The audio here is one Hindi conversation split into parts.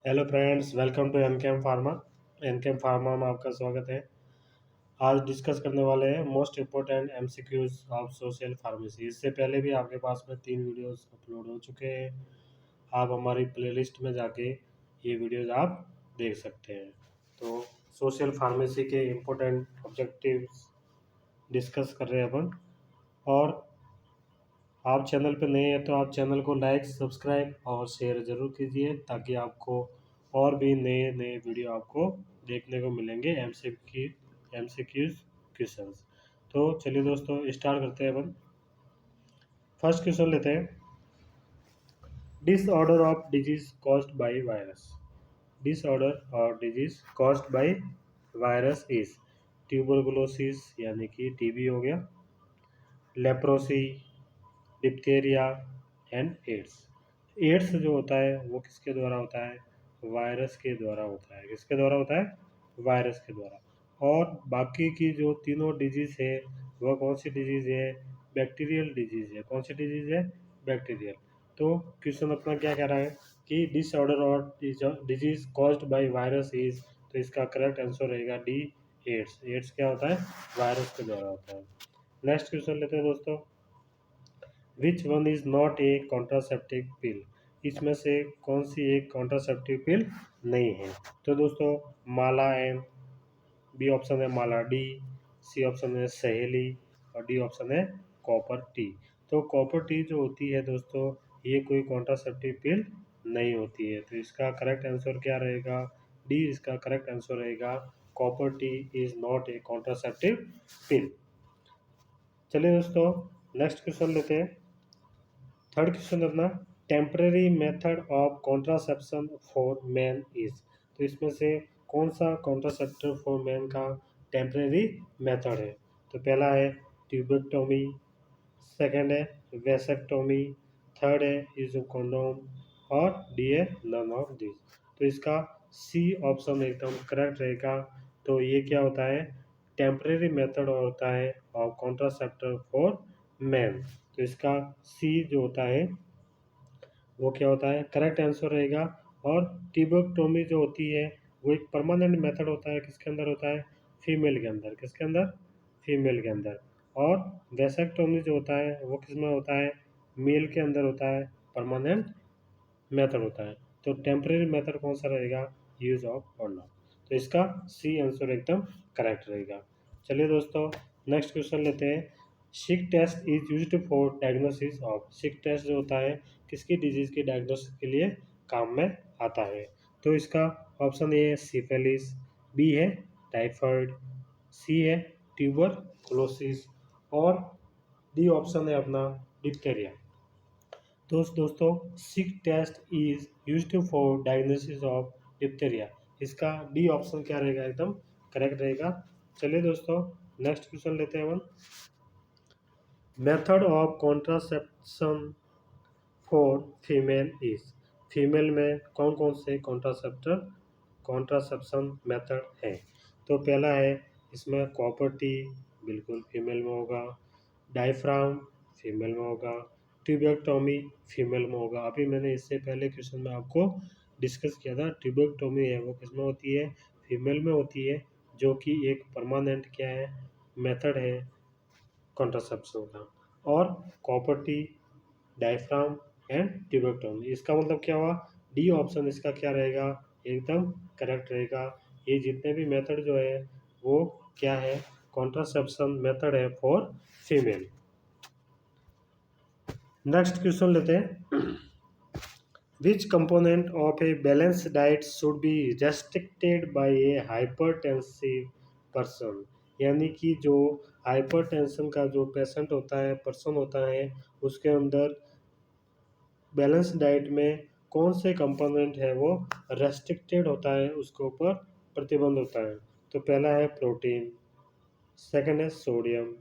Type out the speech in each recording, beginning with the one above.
Hello friends, welcome to NKM pharma. NKM pharma में आपका स्वागत है। आज डिस्कस करने वाले हैं most important MCQs of social pharmacy. इससे पहले भी आपके पास में 3 वीडियोस अपलोड हो चुके हैं। आप हमारी प्लेलिस्ट में जाके ये वीडियोस आप देख सकते हैं। तो सोशल फार्मेसी के इम्पोर्टेंट ऑब्जेक्टिव्स डिस्कस कर रहे हैं अपन। और आप चैनल पर नए हैं तो आप चैनल को लाइक, सब्सक्राइब और शेयर ज़रूर कीजिए ताकि आपको और भी नए नए वीडियो आपको देखने को मिलेंगे एमसीक्यूज क्वेश्चंस। तो चलिए दोस्तों स्टार्ट करते हैं अपन। फर्स्ट क्वेश्चन लेते हैं। Disorder of disease caused by virus. Disorder और disease caused by virus is tuberculosis यानी कि टीबी हो गया, leprosy, diphtheria and AIDS. AIDS जो होता है वो किसके द्वारा होता है? वायरस के द्वारा होता है। किसके द्वारा होता है? वायरस के द्वारा। और बाकी की जो तीनों डिजीज है वह कौन सी डिजीज है? बैक्टीरियल डिजीज है। कौन सी डिजीज है? बैक्टीरियल। तो क्वेश्चन अपना क्या कह रहा है कि डिसऑर्डर और disease caused by virus is, तो इसका करेक्ट आंसर रहेगा डी, एड्स। एड्स क्या होता है? वायरस के द्वारा होता है। नेक्स्ट क्वेश्चन लेते हैं दोस्तों। Which one is not a contraceptive पिल। इसमें से कौन सी एक कॉन्ट्रासेप्टिव पिल नहीं है? तो दोस्तों माला एन, बी ऑप्शन है माला डी, सी ऑप्शन है सहेली और डी ऑप्शन है कॉपर टी। तो कॉपर टी जो होती है दोस्तों ये कोई कॉन्ट्रासेप्टिव पिल नहीं होती है। तो इसका करेक्ट आंसर क्या रहेगा? डी इसका करेक्ट आंसर रहेगा। Copper T is not a contraceptive पिल। चलिए दोस्तों नेक्स्ट क्वेश्चन लेते हैं। थर्ड क्वेश्चन अपना, temporary method of contraception for man is. तो इसमें से कौन सा कॉन्ट्रासेप्टिव फॉर मैन का टेम्परेरी मेथड है? तो पहला है ट्यूबेक्टोमी, सेकंड है वेसेक्टोमी, थर्ड है इजोकोंडोम और डी है नन ऑफ दिस। तो इसका सी ऑप्शन एकदम करेक्ट रहेगा। तो ये क्या होता है? टेम्परेरी मेथड होता है ऑफ कॉन्ट्रासेप्टिव फॉर मैन। तो इसका सी जो होता है वो क्या होता है? करेक्ट आंसर रहेगा। और ट्यूबेक्टोमी जो होती है वो एक परमानेंट मेथड होता है। किसके अंदर होता है? फीमेल के अंदर। किसके अंदर? फीमेल के अंदर। और वैसेक्टोमी जो होता है वो किस में होता है? मेल के अंदर होता है। परमानेंट मेथड होता है। तो टेम्परेरी मेथड कौन सा रहेगा? यूज ऑफ और नॉट। तो इसका सी आंसर एकदम करेक्ट रहेगा। चलिए दोस्तों नेक्स्ट क्वेश्चन लेते हैं। Schick test is used for diagnosis of. Schick test जो होता है किसकी डिजीज के डायग्नोसिस के लिए काम में आता है? तो इसका ऑप्शन ए है सिफिलिस, बी है टाइफाइड, सी है ट्यूबरकुलोसिस और डी ऑप्शन है अपना डिप्थेरिया। तो दोस्तों Schick test is used for diagnosis of diphtheria. इसका डी ऑप्शन क्या रहेगा? एकदम करेक्ट रहेगा। चलिए दोस्तों नेक्स्ट क्वेश्चन लेते हैं अपन। Method of contraception for female is. Female में कौन कौन से कॉन्ट्रासेप्शन मेथड है? तो पहला है इसमें कॉपर टी, बिल्कुल फीमेल में होगा। डायफ्राम फीमेल में होगा। ट्यूबेक्टोमी फीमेल में होगा। अभी मैंने इससे पहले क्वेश्चन में आपको डिस्कस किया था ट्यूबेक्टोमी है वो किस में होती है? फीमेल में होती है, जो कि एक परमानेंट क्या है? मेथड है कॉन्ट्रासेप्शन का। और copper T, diaphragm and tubectomy. इसका मतलब क्या हुआ? डी ऑप्शन इसका क्या रहेगा? एकदम करेक्ट रहेगा। ये जितने भी मेथड जो है वो क्या है? कॉन्ट्रासेप्शन मेथड है फॉर फीमेल। नेक्स्ट क्वेश्चन लेते हैं। Which component of a balance diet should be restricted by a hypertensive person. यानी कि जो हाइपरटेंशन का जो पेशेंट होता है, पर्सन होता है, उसके अंदर बैलेंस डाइट में कौन से कंपोनेंट है वो रेस्ट्रिक्टेड होता है, उसके ऊपर प्रतिबंध होता है? तो पहला है प्रोटीन, सेकंड है सोडियम,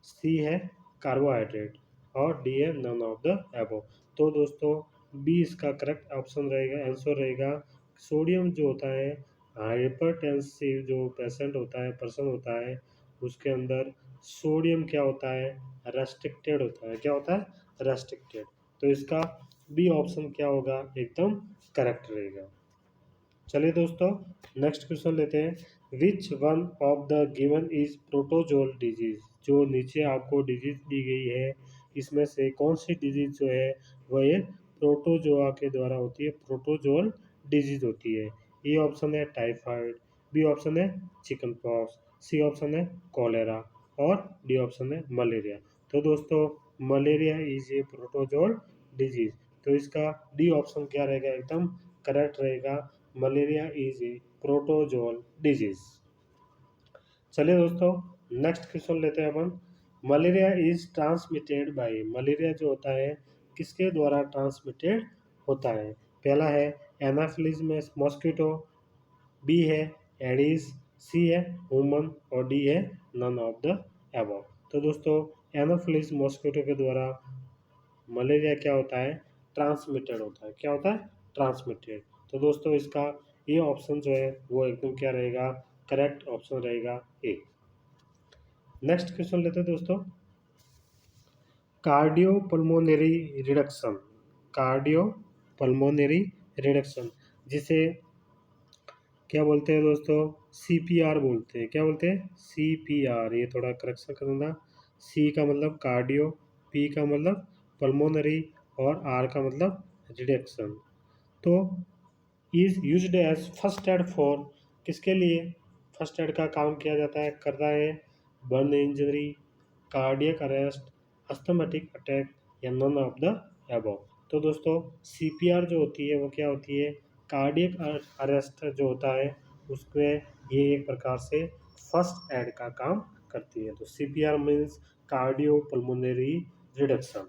सी है कार्बोहाइड्रेट और डी है नन ऑफ द एबव। तो दोस्तों बी इसका करेक्ट ऑप्शन रहेगा, आंसर रहेगा। सोडियम जो होता है हाइपरटेंसिव जो पेशेंट होता है, पर्सन होता है, उसके अंदर सोडियम क्या होता है? रेस्ट्रिक्टेड होता है। क्या होता है? रेस्ट्रिक्टेड। तो इसका बी ऑप्शन क्या होगा? एकदम करेक्ट रहेगा। चलिए दोस्तों, नेक्स्ट क्वेश्चन लेते हैं। Which one of the given is protozoal disease. जो नीचे आपको डिजीज दी गई है, इसमें से कौन सी डिजीज जो है वह ये प्रोटोजोआ के द्वारा होती है, प्रोटोजोल डिजीज होती है। ए ऑप्शन है टाइफाइड, बी ऑप्शन है चिकन पॉक्स, सी ऑप्शन है कॉलेरा और डी ऑप्शन है मलेरिया। तो दोस्तों, malaria is a protozoal disease, तो इसका डी ऑप्शन क्या रहेगा, एकदम करेक्ट रहेगा। Malaria is a protozoal disease. चलिए दोस्तों, नेक्स्ट क्वेश्चन लेते हैं अपन। Malaria is transmitted by, malaria जो होता है किसके द्वारा ट्रांसमिटेड होता है। पहला है एनाफिलिस में मॉस्किटो, बी है एडिस, सी है ह्यूमन और डी है नन ऑफ द एबव। तो दोस्तों, एनाफिलिस मॉस्किटो के द्वारा मलेरिया क्या होता है, ट्रांसमिटेड होता है। क्या होता है, ट्रांसमिटेड। तो दोस्तों, इसका ये ऑप्शन जो है वो एकदम क्या रहेगा, करेक्ट ऑप्शन रहेगा ए। नेक्स्ट क्वेश्चन लेते हैं दोस्तों। Cardio pulmonary reduction, cardio pulmonary reduction, जिसे क्या बोलते हैं दोस्तों, सीपीआर बोलते हैं। क्या बोलते हैं, सीपीआर। ये थोड़ा करेक्शन करना, सी का मतलब कार्डियो, पी का मतलब पल्मोनरी और आर का मतलब रिडक्शन। तो is used as first aid for, किसके लिए फर्स्ट एड का काम किया जाता है, करता है, burn injury, cardiac arrest, asthmatic attack या नन ऑफ द एबव। तो दोस्तों, सीपीआर जो होती है वो क्या होती है, कार्डियक अरेस्ट जो होता है उसमें ये एक प्रकार से फर्स्ट एड का काम करती है। तो CPR means cardio pulmonary reduction.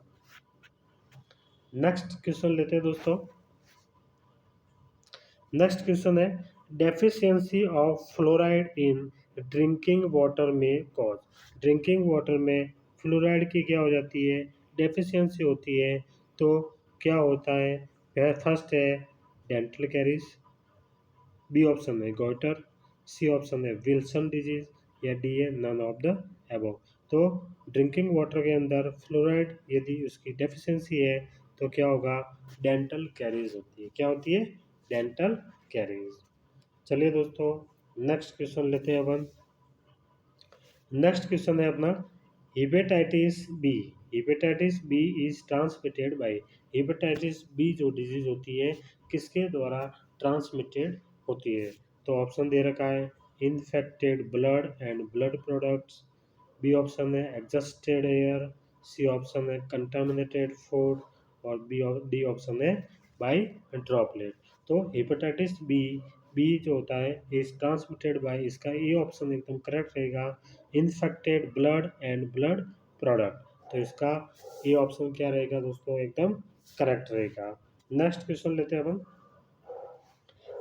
Next question लेते हैं दोस्तों। नेक्स्ट क्वेश्चन है, deficiency of fluoride in drinking water में कॉज। ड्रिंकिंग वाटर में फ्लोराइड की क्या हो जाती है, डेफिशिएंसी होती है। तो क्या होता है, फर्स्ट है डेंटल कैरीज, बी ऑप्शन है गॉइटर, सी ऑप्शन है विल्सन डिजीज या डी है नन ऑफ द एबव। तो ड्रिंकिंग वाटर के अंदर फ्लोराइड यदि उसकी डेफिशिएंसी है तो क्या होगा, डेंटल कैरीज होती है। क्या होती है, डेंटल कैरीज। चलिए दोस्तों, नेक्स्ट क्वेश्चन लेते हैं अपन। नेक्स्ट क्वेश्चन है अपना, hepatitis B. Hepatitis B is transmitted by, hepatitis B जो डिजीज होती है किसके द्वारा ट्रांसमिटेड होती है। तो ऑप्शन दे रखा है, infected blood and blood products, B option है एग्जस्टेड एयर, सी ऑप्शन है कंटामिनेटेड फूड और डी ऑप्शन है बाय ड्रॉपलेट। तो हेपेटाइटिस बी, बी जो होता है इज ट्रांसमिटेड बाय, इसका ए ऑप्शन एकदम करेक्ट रहेगा, infected blood and blood product. तो इसका ए ऑप्शन क्या रहेगा दोस्तों, एकदम करेक्ट रहेगा। नेक्स्ट क्वेश्चन लेते हैं अपन।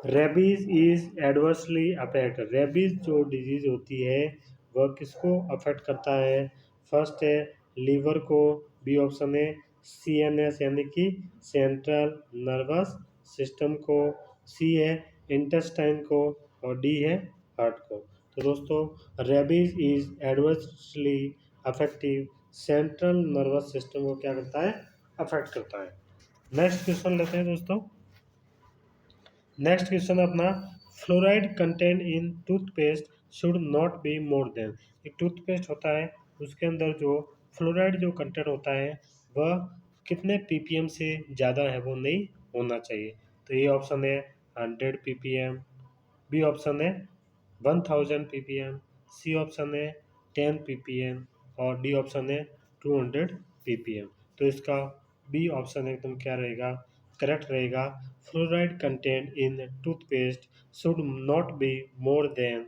Rabies is adversely affect, rabies जो डिजीज होती है वह किसको अफेक्ट करता है। फर्स्ट है लीवर को, बी ऑप्शन है सीएनएस यानी कि सेंट्रल नर्वस सिस्टम को, सी है इंटेस्टाइन को और डी है हार्ट को। तो दोस्तों, rabies is adversely affective central nervous system को क्या करता है, अफेक्ट करता है। नेक्स्ट क्वेश्चन लेते हैं दोस्तों। नेक्स्ट क्वेश्चन अपना, fluoride content in toothpaste should not be more than. एक टूथपेस्ट होता है उसके अंदर जो फ्लोराइड जो कंटेंट होता है वह कितने पीपीएम से ज़्यादा है वो नहीं होना चाहिए। तो ये ऑप्शन है 100 पीपीएम, बी ऑप्शन है 1000 पीपीएम, सी ऑप्शन है 10 पीपीएम और डी ऑप्शन है 200 पीपीएम। तो इसका बी ऑप्शन एकदम क्या रहेगा, करेक्ट रहेगा। Fluoride content in toothpaste should not be more than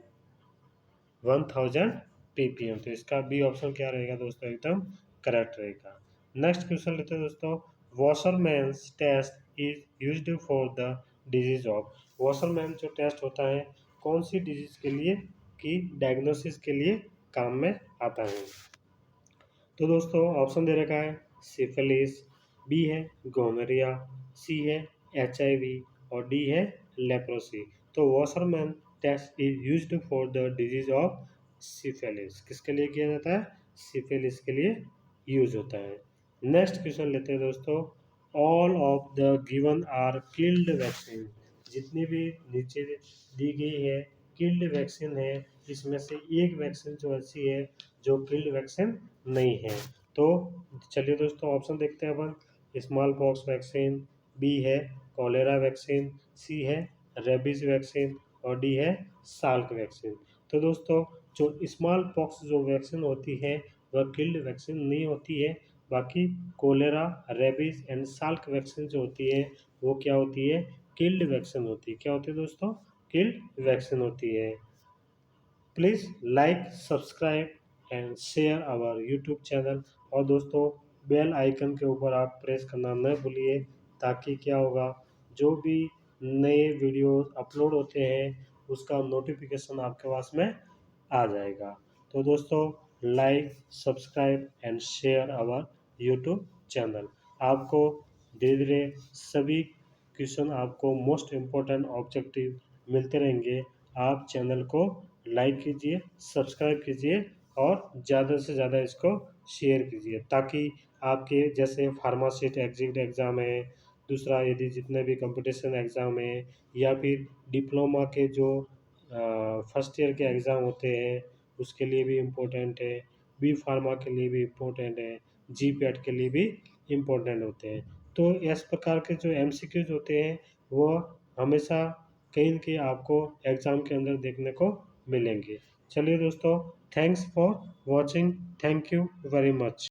1000 ppm। तो इसका बी ऑप्शन क्या रहेगा दोस्तों, एकदम करेक्ट रहेगा। नेक्स्ट क्वेश्चन लेते हैं दोस्तों। Wassermann's test is used for the disease of, Wassermann जो टेस्ट होता है कौन सी डिजीज के लिए, कि डायग्नोसिस के लिए काम में आता है। तो दोस्तों, ऑप्शन दे रखा है सिफिलिस, बी है गोनोरिया, सी है एचआईवी और डी है लेप्रोसी। तो Wassermann test is used for the disease of syphilis, किसके लिए किया जाता है, सिफिलिस के लिए यूज होता है। नेक्स्ट क्वेश्चन लेते हैं दोस्तों। All of the given are killed vaccine, जितनी भी नीचे दी गई है किल्ड वैक्सीन है, इसमें से एक वैक्सीन जो ऐसी है जो किल्ड वैक्सीन नहीं है। तो चलिए दोस्तों ऑप्शन देखते हैं अपन। स्मॉल पॉक्स वैक्सीन, बी है कॉलेरा वैक्सीन, सी है रेबीज वैक्सीन और डी है साल्क वैक्सीन। तो दोस्तों जो स्मॉल पॉक्स जो वैक्सीन होती है वह किल्ड वैक्सीन नहीं होती है। बाकी cholera, rabies and Salk vaccine जो होती है वो क्या होती है, किल्ड वैक्सीन होती है। क्या होती है दोस्तों, किल्ड वैक्सीन होती है। Please like, subscribe and share our YouTube channel. और दोस्तों बेल आइकन के ऊपर आप प्रेस करना न भूलिए, ताकि क्या होगा, जो भी नए वीडियो अपलोड होते हैं उसका नोटिफिकेशन आपके पास में आ जाएगा। तो दोस्तों like, subscribe and share our YouTube channel. आपको धीरे धीरे सभी क्वेश्चन आपको मोस्ट इम्पोर्टेंट ऑब्जेक्टिव मिलते रहेंगे। आप चैनल को लाइक कीजिए, सब्सक्राइब कीजिए और ज़्यादा से ज़्यादा इसको शेयर कीजिए, ताकि आपके जैसे फार्मासिस्ट एग्जिट एग्ज़ाम है, दूसरा यदि जितने भी कंपटीशन एग्ज़ाम है, या फिर डिप्लोमा के जो फर्स्ट ईयर के एग्ज़ाम होते हैं उसके लिए भी इम्पोर्टेंट है, बी फार्मा के लिए भी इम्पोर्टेंट है, जी पैट के लिए भी इम्पोर्टेंट होते हैं। तो इस प्रकार के जो एमसीक्यूज होते हैं वो हमेशा कहीं न कहीं आपको एग्ज़ाम के अंदर देखने को मिलेंगे। चलिए दोस्तों, thanks for watching, thank you very much.